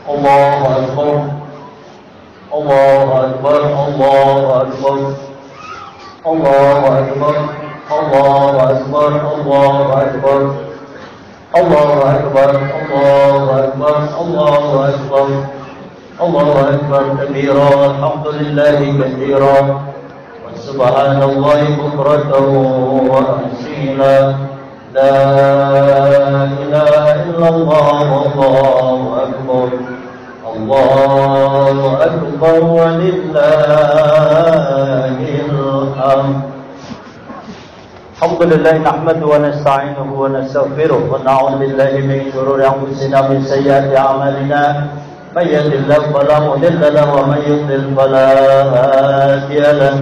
الله أكبر الله أكبر الله أكبر الله أكبر الله أكبر الله أكبر الله أكبر الله أكبر الله أكبر الله أكبر كبيرا الحمد لله كثيرا وسبحان الله بكرة وأصيلا لا إله إلا الله والله أكبر الله أكبر ولله الحمد الحمد لله نحمده ونستعينه ونستغفره ونعوذ بالله من شرور أنفسنا ومن سيئات أعمالنا من يهد الله فلا مضل له ومن يضلل فلا هادي له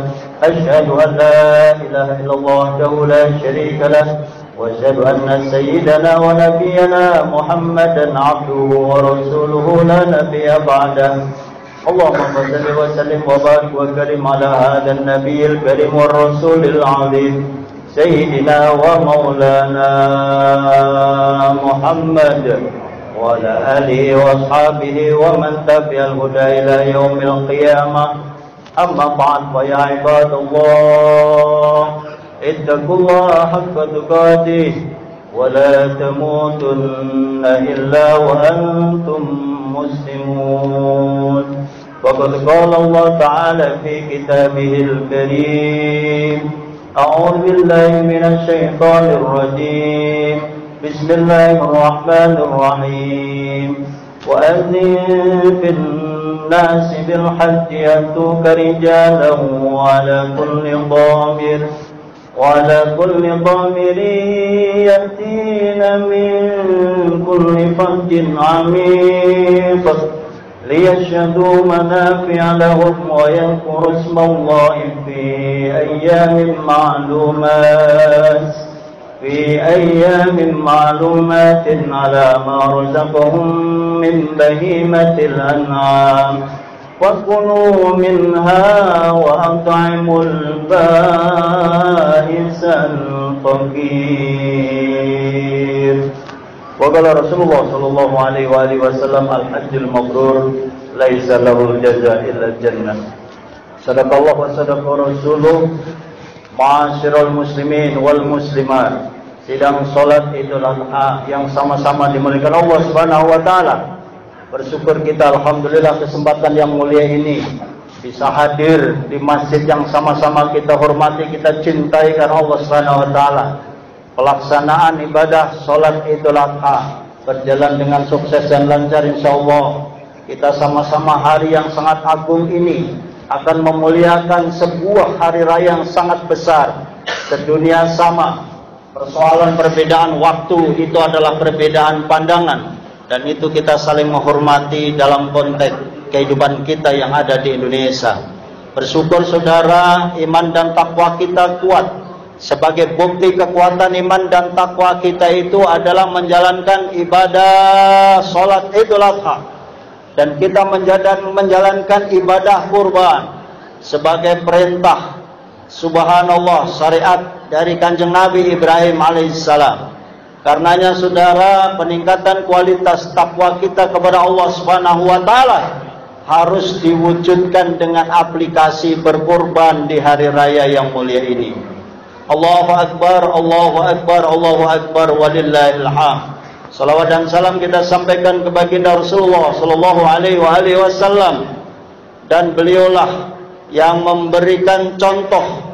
أشهد أن لا إله إلا الله وحده لا شريك له وأشهد أن سيدنا ونبينا محمدا عبده ورسوله لا نبي بعده اللهم صل وسلم وبارك وكرم على هذا النبي الكريم والرسول العظيم سيدنا ومولانا محمد وعلى آله وأصحابه ومن تبع الهدى إلى يوم القيامة أما بعد فيا عباد الله اتقوا الله حق تقاته ولا تموتن إلا وأنتم مسلمون وقد قال الله تعالى في كتابه الكريم أعوذ بالله من الشيطان الرجيم بسم الله الرحمن الرحيم وأذن في الناس بالحج يأتوك رجالا وعلى كل ضامر يأتين من كل فج عميق ليشهدوا منافع لهم ويذكروا اسم الله في أيام معلومات على ما رزقهم من بهيمة الأنعام وكلوا منها وأطعموا البائس الفقير وقال رسول الله صلى الله عليه وآله وسلم الحج المبرور ليس له الجزاء إلا الجنة صدق الله وصدق رسوله Ma'asyiral muslimin wal muslimat, sidang salat Idul Adha yang sama-sama dimuliakan Allah Subhanahu wa taala. Bersyukur kita alhamdulillah kesempatan yang mulia ini bisa hadir di masjid yang sama-sama kita hormati, kita cintai karena Allah Subhanahu wa taala. Pelaksanaan ibadah salat Idul Adha berjalan dengan sukses dan lancar insyaallah. Kita sama-sama hari yang sangat agung ini akan memuliakan sebuah hari raya yang sangat besar. Sedunia sama, persoalan perbedaan waktu itu adalah perbedaan pandangan, dan itu kita saling menghormati dalam konteks kehidupan kita yang ada di Indonesia. Bersyukur saudara, iman dan takwa kita kuat. Sebagai bukti kekuatan iman dan takwa kita itu adalah menjalankan ibadah salat Idul Adha. Dan kita menjalankan ibadah kurban sebagai perintah subhanallah syariat dari Kanjeng Nabi Ibrahim alaihissalam. Karenanya saudara, peningkatan kualitas takwa kita kepada Allah Subhanahu wa taala harus diwujudkan dengan aplikasi berkurban di hari raya yang mulia ini. Allahu akbar, Allahu akbar, Allahu akbar walillahil hamd. Salawat dan salam kita sampaikan ke baginda Rasulullah sallallahu alaihi wasallam, dan beliaulah yang memberikan contoh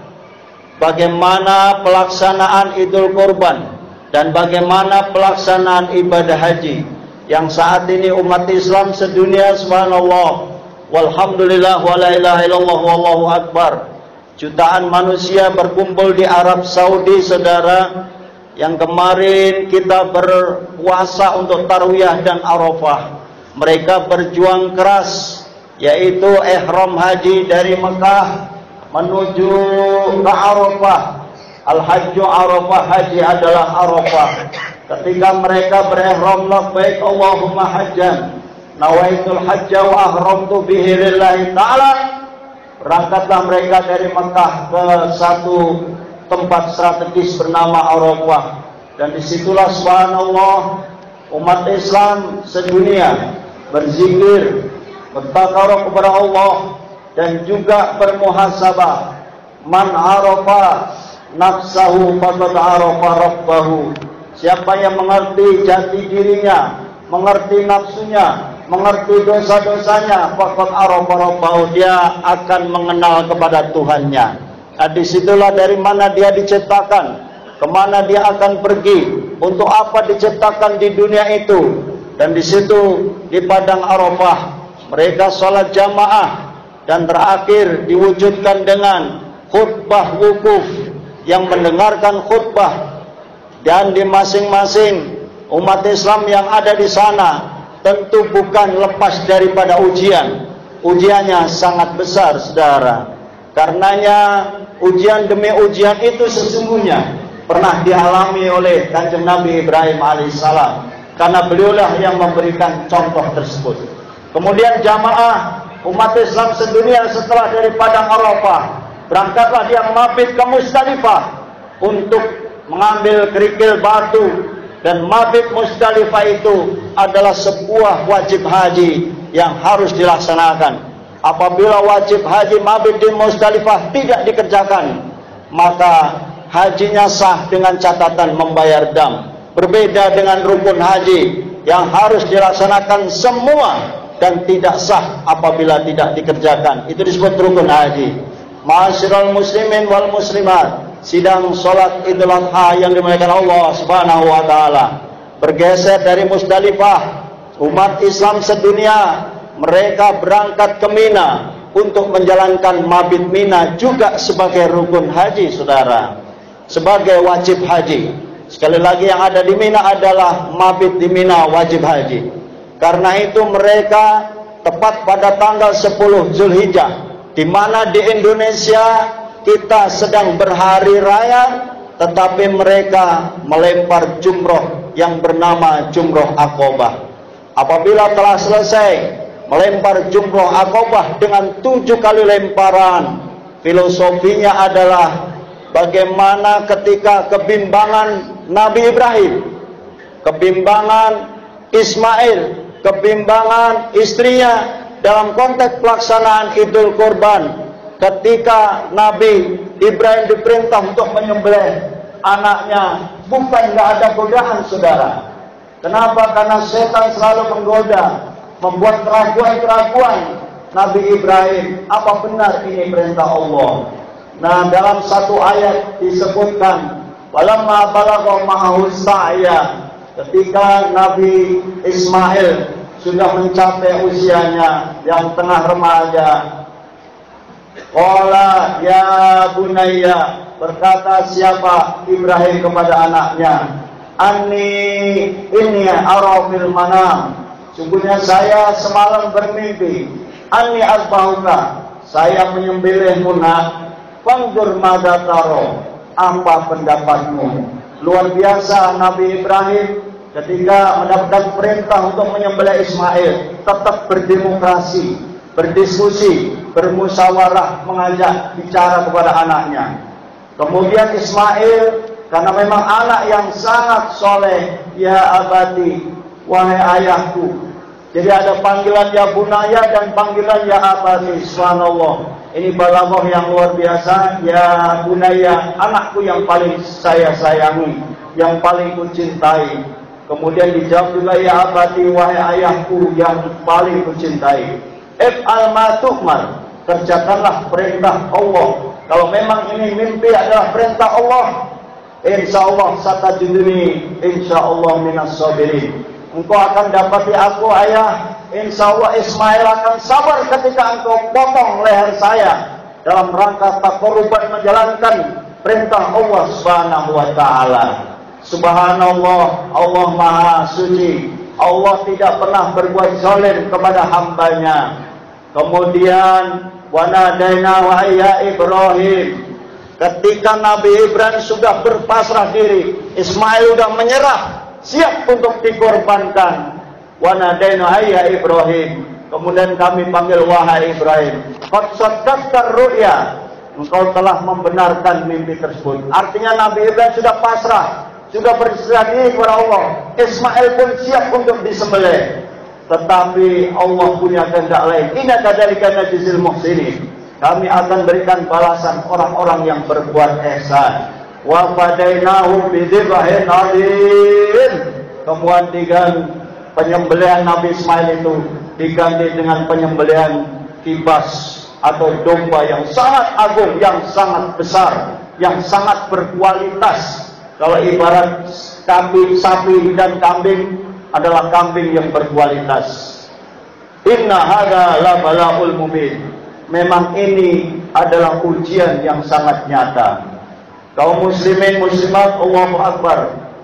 bagaimana pelaksanaan Idul Kurban dan bagaimana pelaksanaan ibadah haji yang saat ini umat Islam sedunia subhanallah walhamdulillah wala ilaha illallah wallahu akbar, jutaan manusia berkumpul di Arab Saudi saudara. Yang kemarin kita berpuasa untuk Tarwiyah dan Arafah, mereka berjuang keras, yaitu ihram haji dari Mekah menuju ke Arafah. Al-Hajju Arafah, haji adalah Arafah. Ketika mereka berihram labbaik Allahumma hajjan nawaitul hajja wa ahramtu bihi lillahi ta'ala, berangkatlah mereka dari Mekah ke satu tempat strategis bernama Arafah, dan disitulah subhanallah umat Islam sedunia berzikir, bertakaruf kepada Allah, dan juga bermuhasabah. Man arafa nafsahu faqad arafa rabbahu. Siapa yang mengerti jati dirinya, mengerti nafsunya, mengerti dosa-dosanya, faqad arafa rabbahu, dia akan mengenal kepada Tuhannya. Nah, disitulah dari mana dia diciptakan, kemana dia akan pergi, untuk apa diciptakan di dunia itu. Dan di situ di padang Arafah mereka sholat jamaah, dan terakhir diwujudkan dengan khutbah wukuf, yang mendengarkan khutbah. Dan di masing-masing umat Islam yang ada di sana tentu bukan lepas daripada ujian. Ujiannya sangat besar, saudara. Karenanya ujian demi ujian itu sesungguhnya pernah dialami oleh Kanjeng Nabi Ibrahim alaihissalam, karena beliaulah yang memberikan contoh tersebut. Kemudian jamaah umat Islam sedunia setelah dari padang Arafah, berangkatlah dia mabit ke Musdalifah untuk mengambil kerikil batu. Dan mabit Musdalifah itu adalah sebuah wajib haji yang harus dilaksanakan. Apabila wajib haji mabit di Musdalifah tidak dikerjakan, maka hajinya sah dengan catatan membayar dam. Berbeda dengan rukun haji yang harus dilaksanakan semua dan tidak sah apabila tidak dikerjakan. Itu disebut rukun haji. Ma'asyiral muslimin wal muslimat, sidang sholat Idul Adha yang dimuliakan Allah Subhanahu wa taala, bergeser dari Musdalifah, umat Islam sedunia mereka berangkat ke Mina untuk menjalankan mabit Mina juga sebagai rukun haji, saudara, sebagai wajib haji. Sekali lagi, yang ada di Mina adalah mabit di Mina wajib haji. Karena itu mereka tepat pada tanggal 10 Zulhijjah, di mana di Indonesia kita sedang berhari raya, tetapi mereka melempar jumroh yang bernama jumroh Aqobah. Apabila telah selesai melempar jumroh Aqobah dengan 7 kali lemparan, filosofinya adalah bagaimana ketika kebimbangan Nabi Ibrahim, kebimbangan Ismail, kebimbangan istrinya dalam konteks pelaksanaan Idul Kurban. Ketika Nabi Ibrahim diperintah untuk menyembelih anaknya, bukan nggak ada godaan, saudara. Kenapa? Karena setan selalu menggoda, membuat keraguan-keraguan Nabi Ibrahim. Apa benar ini perintah Allah? Nah, dalam satu ayat disebutkan, walamma balagha ma'ahu sa'ya, ketika Nabi Ismail sudah mencapai usianya yang tengah remaja, qala ya bunayya, berkata siapa Ibrahim kepada anaknya, inni ara fil manam, sungguhnya saya semalam bermimpi, anni azbahuka, saya menyembelihmu nak, fanzur madza taro, apa pendapatmu? Luar biasa Nabi Ibrahim ketika mendapatkan perintah untuk menyembelih Ismail, tetap berdemokrasi, berdiskusi, bermusyawarah, mengajak bicara kepada anaknya. Kemudian Ismail, karena memang anak yang sangat soleh, ya abadi, wahai ayahku. Jadi ada panggilan ya bunaya dan panggilan ya abadi. Subhanallah, ini balaghah yang luar biasa. Ya bunaya, anakku yang paling saya sayangi, yang paling kucintai. Kemudian dijawab juga ya abadi, wahai ayahku yang paling kucintai. If'al ma tu'mar, kerjakanlah perintah Allah. Kalau memang ini mimpi adalah perintah Allah, insyaallah satajiduni insyaallah minas sabirin. Engkau akan dapati aku ayah, insyaallah Ismail akan sabar ketika engkau potong leher saya dalam rangka taqarruban menjalankan perintah Allah Subhanahu wa taala. Subhanallah, Allah Maha Suci. Allah tidak pernah berbuat zalim kepada hambanya. Kemudian wanadaina wa ya Ibrahim, ketika Nabi Ibrahim sudah berpasrah diri, Ismail sudah menyerah, siap untuk dikorbankan. Wanadaina ya Ibrahim, kemudian kami panggil wahai Ibrahim, qad saddaqta ru'ya, engkau telah membenarkan mimpi tersebut. Artinya Nabi Ibrahim sudah pasrah, sudah berserah diri kepada Allah. Ismail pun siap untuk disembelih. tetapi Allah punya kehendak lain. Inna kadzalika najzil muhsinin. Kami akan berikan balasan orang-orang yang berbuat ihsan. Wa fadainahu bidzibhin adzim. Kemudian dengan penyembelihan Nabi Ismail itu diganti dengan penyembelihan kibas atau domba yang sangat agung, yang sangat besar, yang sangat berkualitas. Kalau ibarat sapi dan kambing adalah kambing yang berkualitas. Inna hadza la bala'ul mubin. Memang ini adalah ujian yang sangat nyata. Kaum muslimin muslimat, Allahu Akbar,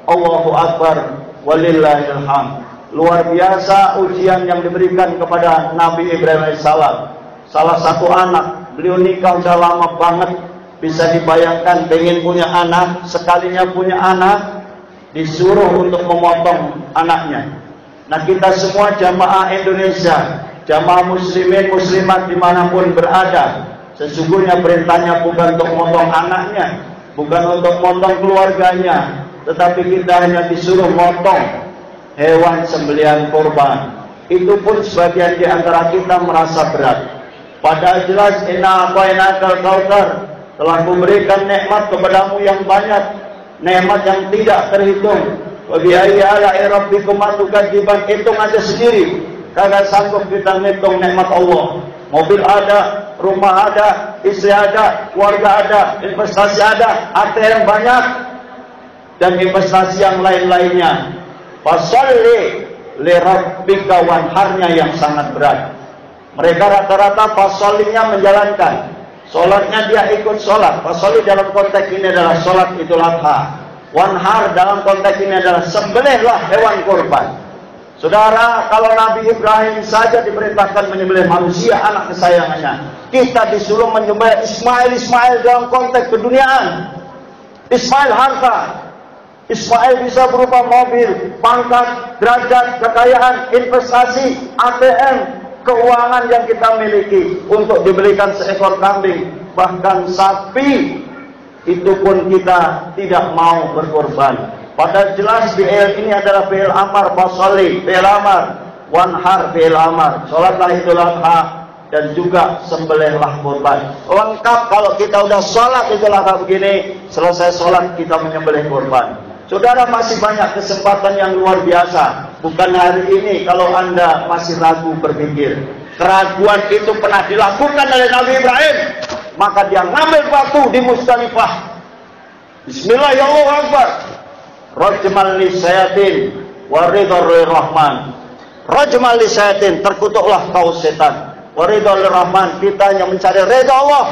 Allahu Akbar, walillahil hamd. Luar biasa ujian yang diberikan kepada Nabi Ibrahim AS. Salah satu anak, beliau nikah sudah lama banget. Bisa dibayangkan pengen punya anak, sekalinya punya anak, disuruh untuk memotong anaknya. Nah, kita semua jamaah Indonesia, jamaah muslimin muslimat dimanapun berada, sesungguhnya perintahnya bukan untuk memotong anaknya, bukan untuk memotong keluarganya, tetapi kita hanya disuruh memotong hewan sembelihan kurban. Itu pun sebagian di antara kita merasa berat. Padahal jelas inna a'tainakal kautsar, telah memberikan nikmat kepadamu yang banyak, nikmat yang tidak terhitung. Wa bi ayyi ala'i rabbikuma tukadziban, hitung aja sendiri, kagak sanggup kita ngitung nikmat Allah. Mobil ada, rumah ada, istri ada, keluarga ada, investasi ada, ATM banyak, dan investasi yang lain-lainnya. Fasholli li rabbika wanharnya yang sangat berat. Mereka rata-rata fashollinya menjalankan, sholatnya dia ikut sholat. Fasholli dalam konteks ini adalah sholat Idul Adha. Wanhar dalam konteks ini adalah sembelihlah hewan kurban. Saudara, kalau Nabi Ibrahim saja diperintahkan menyembelih manusia, anak kesayangannya, kita disuruh menyembelih Ismail dalam konteks keduniaan. Ismail harta, Ismail bisa berupa mobil, pangkat, derajat, kekayaan, investasi, ATM, keuangan yang kita miliki untuk dibelikan seekor kambing, bahkan sapi, itu pun kita tidak mau berkorban. Padahal jelas fi'il ini adalah fi'il amar, fasholli fi'il amar, wanhar fi'il amar, sholatlah Idul Adha, dan juga sembelihlah kurban. Lengkap kalau kita udah sholat Idul Adha begini, selesai sholat kita menyembelih kurban. Saudara, masih banyak kesempatan yang luar biasa. Bukan hari ini kalau Anda masih ragu berpikir. Keraguan itu pernah dilakukan oleh Nabi Ibrahim. Maka dia ngambil batu di Muzdalifah. Bismillahirrahmanirrahim. Rajmal lisyayatin waridhar rahman. Rajmal lisyayatin, terkutuklah kau setan. Waridhar rahman, kita hanya mencari ridha Allah.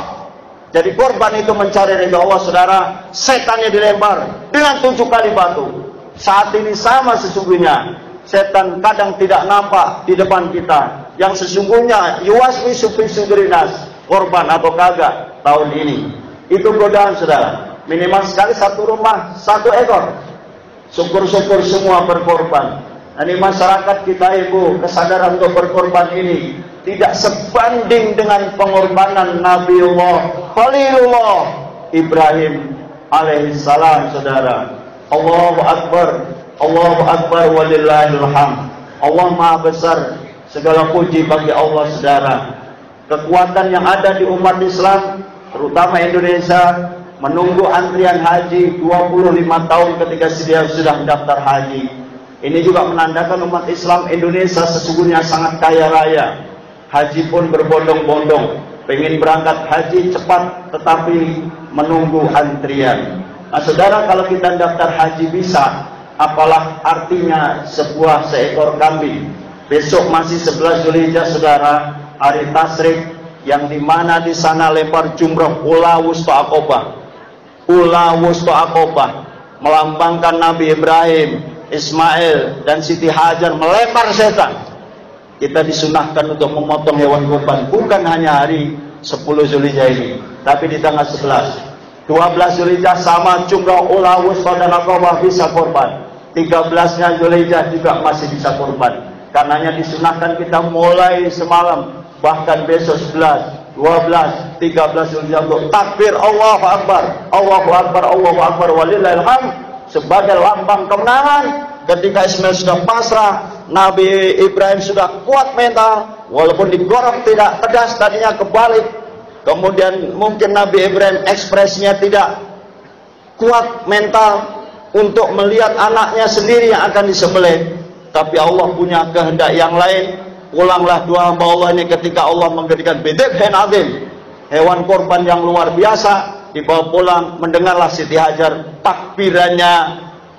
Jadi korban itu mencari ridha Allah, saudara. Setannya dilempar dengan 7 kali batu. Saat ini sama sesungguhnya. Setan kadang tidak nampak di depan kita. Yang sesungguhnya yuwaswisu fi sudurinas, korban atau kagak tahun ini. Itu godaan, saudara. Minimal sekali satu rumah, 1 ekor. Syukur-syukur semua berkorban. Ini masyarakat kita, ibu, kesadaran untuk berkorban ini tidak sebanding dengan pengorbanan Nabiullah Khalilullah Ibrahim alaihissalam, saudara. Allahu Akbar walillahil hamd. Allah Maha Besar, segala puji bagi Allah, saudara. Kekuatan yang ada di umat Islam, terutama Indonesia, menunggu antrian haji 25 tahun ketika dia sudah mendaftar haji. Ini juga menandakan umat Islam Indonesia sesungguhnya sangat kaya raya. Haji pun berbondong-bondong, pengen berangkat haji cepat, tetapi menunggu antrian. Nah, saudara, kalau kita daftar haji bisa, apalah artinya seekor kambing. Besok masih 11 Zulhijjah, saudara, hari Tasyrik, yang dimana di sana lempar jumroh Ula Wusta Aqobah. Ula Wusta Aqobah melambangkan Nabi Ibrahim, Ismail, dan Siti Hajar melempar setan. Kita disunahkan untuk memotong hewan kurban, bukan hanya hari 10 Zulhijjah ini, tapi di tanggal 11, 12 Zulhijjah sama jumlah Ula Wusta dan Aqobah bisa kurban. 13-nya Zulhijjah juga masih bisa kurban. Karenanya disunahkan kita mulai semalam, bahkan besok 11, 12, 13 Zulhijjah untuk takbir Allahu Akbar, Allahu Akbar, Allahu Akbar walillahil hamd, sebagai lambang kemenangan. Ketika Ismail sudah pasrah, Nabi Ibrahim sudah kuat mental, walaupun digorok tidak pedas, tadinya kebalik. Kemudian mungkin Nabi Ibrahim ekspresinya tidak kuat mental untuk melihat anaknya sendiri yang akan disembelih. Tapi Allah punya kehendak yang lain. Pulanglah dua hamba Allah ini ketika Allah memberikan bid'hen azim, hewan korban yang luar biasa, dibawa pulang. Mendengarlah Siti Hajar takbirannya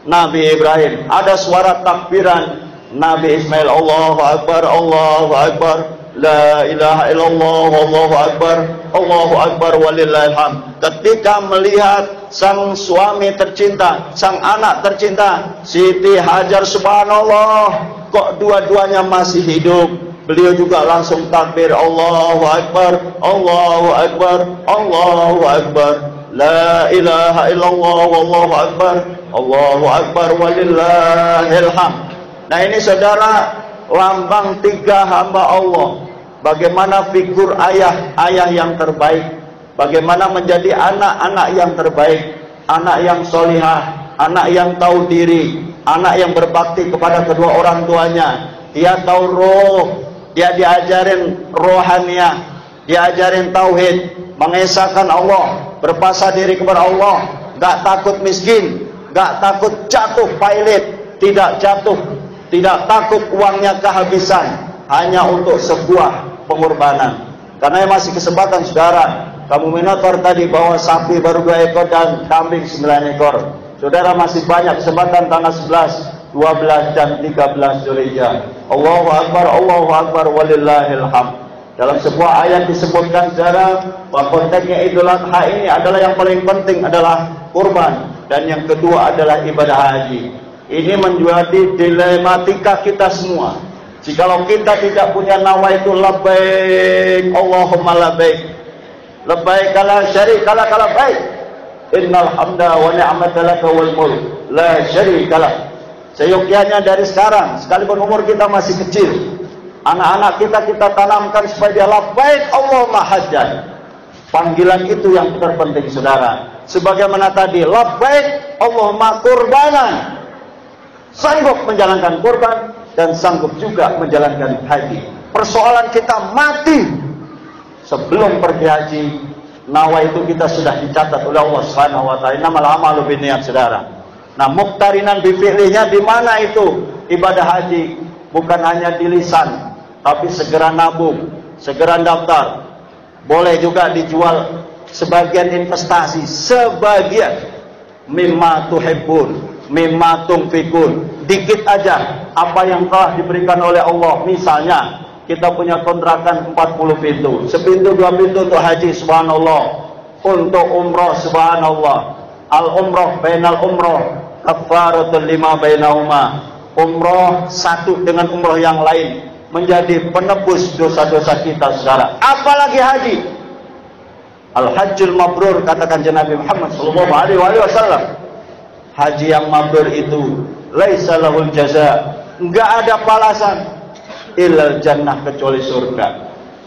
Nabi Ibrahim. Ada suara takbiran Nabi Ismail, Allahu Akbar, Allahu Akbar, la ilaha illallah, Allahu Akbar, Allahu Akbar, walillahil hamd. Ketika melihat sang suami tercinta, sang anak tercinta, Siti Hajar, subhanallah, kok dua-duanya masih hidup. Beliau juga langsung takbir, Allahu Akbar, Allahu Akbar, Allahu Akbar, la ilaha illallah, Allahu Akbar, Allahu Akbar, walillahil hamd. Nah, ini saudara, lambang tiga hamba Allah. Bagaimana figur ayah yang terbaik, bagaimana menjadi anak-anak yang terbaik, anak yang solihah, anak yang tahu diri, anak yang berbakti kepada kedua orang tuanya. Dia tahu roh, dia diajarin rohaniah, diajarin tauhid, mengesahkan Allah, berpasrah diri kepada Allah, gak takut miskin, gak takut jatuh pailit, tidak takut uangnya kehabisan hanya untuk sebuah pengorbanan. Karena masih kesempatan saudara, kamu monitor tadi bahwa sapi baru 2 ekor dan kambing 9 ekor. Saudara, masih banyak kesempatan tanggal 11, 12 dan 13 Zulhijjah. Allahu Akbar, walillahil hamd. Dalam sebuah ayat disebutkan saudara bahwa konteksnya Idul Adha ini adalah yang paling penting adalah kurban, dan yang kedua adalah ibadah haji. Ini menjadi dilematika kita semua. Jikalau kita tidak punya nawaitu labbaik Allahumma labbaik, labbaik la syarika lak labbaik, innal hamda wa ni'mata laka wal mulk la syarika lak. Seyogyanya dari sekarang, sekalipun umur kita masih kecil, anak-anak kita tanamkan supaya dia labbaik Allahumma hajjan. Panggilan itu yang terpenting saudara. Sebagaimana tadi labbaik Allahumma qurbanan, sanggup menjalankan kurban dan sanggup juga menjalankan haji. Persoalan kita mati sebelum pergi haji. Nawa itu kita sudah dicatat oleh Allah Subhanahu wa taala. Innamal a'malu binniyat saudara. Nah, muqtarinan bi fi'linya di mana itu ibadah haji? Bukan hanya di lisan, tapi segera nabung, segera daftar. Boleh juga dijual sebagian investasi, sebagian mimma tuhibbun, mimma tunfikun, dikit aja apa yang telah diberikan oleh Allah. Misalnya kita punya kontrakan 40 pintu, sepintu 2 pintu untuk haji, subhanallah, untuk umroh, subhanallah, al umroh bainal umroh kafaratul lima bainahuma. Umroh satu dengan umroh yang lain menjadi penebus dosa-dosa kita saudara. Apalagi haji, al hajjul mabrur, katakan Nabi Muhammad sallallahu alaihi wasallam, haji yang mabrur itu laisa lahul jaza, enggak ada balasan illal jannah, kecuali surga.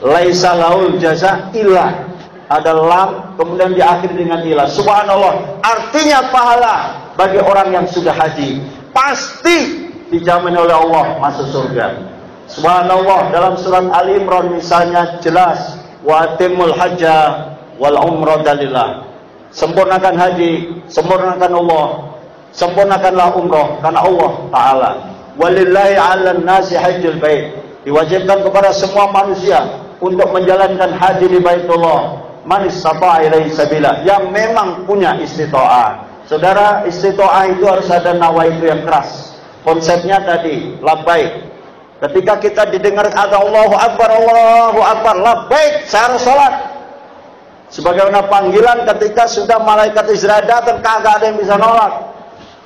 Laisa lahul jaza illa, ada lam kemudian diakhiri dengan ila. Subhanallah, artinya pahala bagi orang yang sudah haji pasti dijamin oleh Allah masuk surga. Subhanallah, dalam surat Ali Imran misalnya jelas, wa atimul hajja wal umrata lillah. Sempurnakan haji, sempurnakan Allah, sempurnakanlah umroh karena Allah Ta'ala. Walillahi 'alan nasi hajjul bait, diwajibkan kepada semua manusia untuk menjalankan haji di Baitullah. Man istata'a ilaihi sabila, yang memang punya istita'ah. Saudara, istita'ah itu harus ada nawaitu yang keras. Konsepnya tadi labbaik. Ketika kita didengar ada Allahu Akbar, labbaik cara salat. Sebagaimana panggilan ketika sudah malaikat Israel datang, kagak ada yang bisa nolak.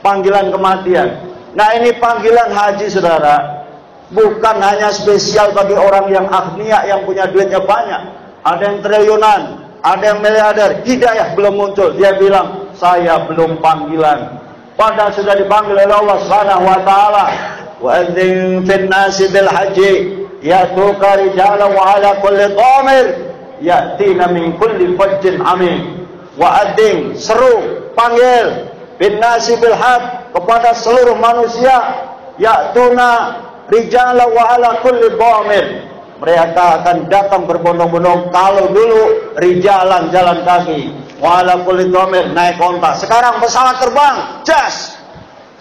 Panggilan kematian. Nah, ini panggilan haji saudara, bukan hanya spesial bagi orang yang agnia, yang punya duitnya banyak. Ada yang triliunan, ada yang miliarder, hidayah belum muncul, dia bilang saya belum panggilan. Padahal sudah dipanggil oleh Allah Subhanahu wa taala. Wa adzin fil nasi bil haji yatuka rijalan wa ala kulli dhamir yatina min kulli fajjin amin. Wa adzin, seru, panggil bin nasi bil haq, kepada seluruh manusia, ya'tuna rijalan wa ala kulli dhamir. Mereka akan datang berbondong-bondong. Kalau dulu rijalan jalan kaki, wa ala kulli dhamir naik onta. Sekarang pesawat terbang, jas.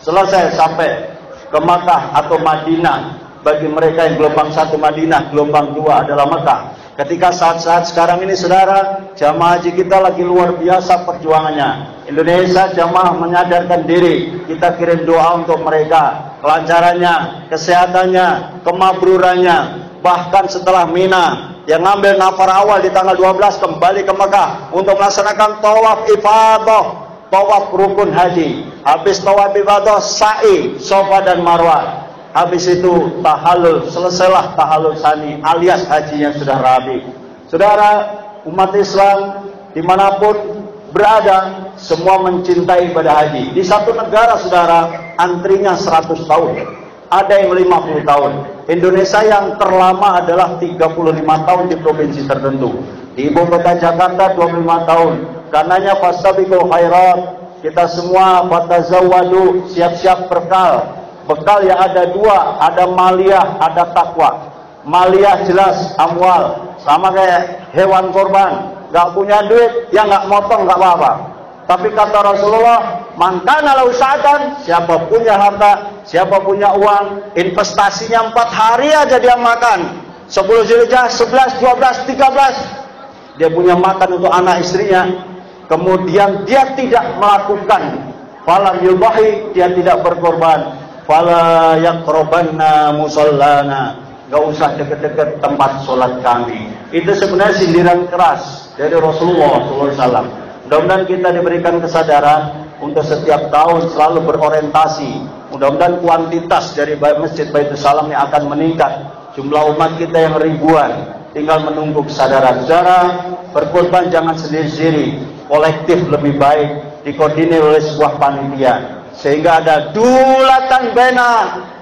Selesai sampai ke Makkah atau Madinah. Bagi mereka yang gelombang 1 Madinah, gelombang 2 adalah Makkah. Ketika saat-saat sekarang ini saudara, jamaah haji kita lagi luar biasa perjuangannya. Indonesia jamaah menyadarkan diri. Kita kirim doa untuk mereka, kelancarannya, kesehatannya, kemabrurannya. Bahkan setelah Mina, yang ngambil nafar awal di tanggal 12 kembali ke Mekah untuk melaksanakan tawaf ifadah, tawaf rukun haji. Habis tawaf ifadah, sa'i, Safa dan Marwah. Habis itu tahallul, selesailah tahallul sani alias hajinya sudah rabi. Saudara, umat Islam dimanapun berada, semua mencintai ibadah haji. Di satu negara saudara, antrinya 100 tahun, ada yang 50 tahun. Indonesia yang terlama adalah 35 tahun di provinsi tertentu. Di ibu kota Jakarta 25 tahun. Karenanya fastabiqul khairat, kita semua fatazawwadu, siap-siap bekal. Bekal yang ada dua, ada maliyah, ada takwa. Maliyah jelas amwal, sama kayak hewan korban. Gak punya duit, ya gak motong gak apa-apa. Tapi kata Rasulullah, man kana lahu sa'atan, siapa punya harta, siapa punya uang, investasinya 4 hari aja dia makan. 10 Zulhijjah, 11, 12, 13, dia punya makan untuk anak istrinya. Kemudian dia tidak melakukan falam yubahi, dia tidak berkorban. Fala yaqrabanna musallana, gak usah deket-deket tempat sholat kami. Itu sebenarnya sindiran keras dari Rasulullah SAW. Mudah-mudahan kita diberikan kesadaran untuk setiap tahun selalu berorientasi. Mudah-mudahan kuantitas dari Masjid Baitul Salam yang akan meningkat. Jumlah umat kita yang ribuan, tinggal menunggu kesadaran. Saudara, berkorban jangan sendiri-sendiri, kolektif lebih baik, dikoordinir oleh sebuah panitia. Sehingga ada dulatan baina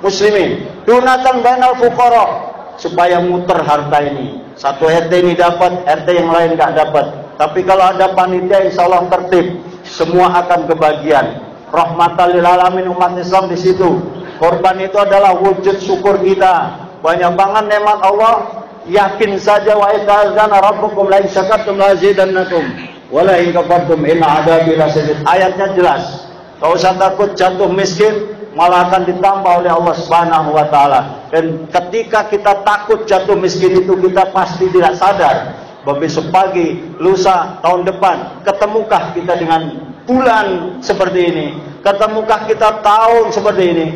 muslimin, dunatan bainal fuqara, supaya muter harta ini. Satu RT ini dapat, RT yang lain nggak dapat. Tapi kalau ada panitia, insya Allah tertib, semua akan kebagian. Rahmatan lil alamin, umat Islam di situ. Korban itu adalah wujud syukur kita. Banyak banget nikmat Allah. Yakin saja wa idza'ana rabbukum la in syakartum la azidannakum wa la in kafartum inna adzabi lasyadid. Ayatnya jelas. Kau usah takut jatuh miskin, malah akan ditambah oleh Allah Subhanahu wa taala. Dan ketika kita takut jatuh miskin itu, kita pasti tidak sadar bahwa besok pagi, lusa, tahun depan, ketemukah kita dengan bulan seperti ini? Ketemukah kita tahun seperti ini?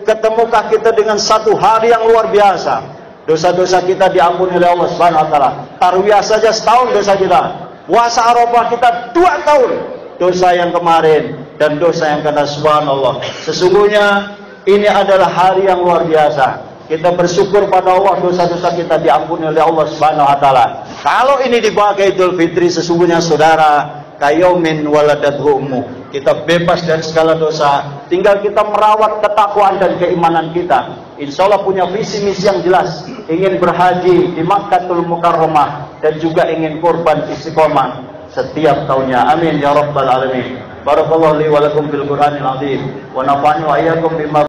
Ketemukah kita dengan satu hari yang luar biasa? Dosa-dosa kita diampuni oleh Allah Subhanahu wa taala. Tarwiyah saja setahun dosa kita. Puasa Arafah kita 2 tahun. Dosa yang kemarin dan dosa yang kena, subhanallah. Sesungguhnya ini adalah hari yang luar biasa. Kita bersyukur pada Allah, dosa-dosa kita diampuni oleh Allah Subhanahu wa taala. Kalau ini dibawa ke Idul Fitri, sesungguhnya saudara, kayaumin waladathu ummuh. Kita bebas dari segala dosa. Tinggal kita merawat ketakwaan dan keimanan kita. Insya Allah punya visi misi yang jelas. Ingin berhaji di Makkatul Mukarramah dan juga ingin kurban istiqomah setiap tahunnya. Amin ya rabbal alamin. Barakallahu li wa lakum fil Qur'anil azim wa nafa'ani wa iyyakum bima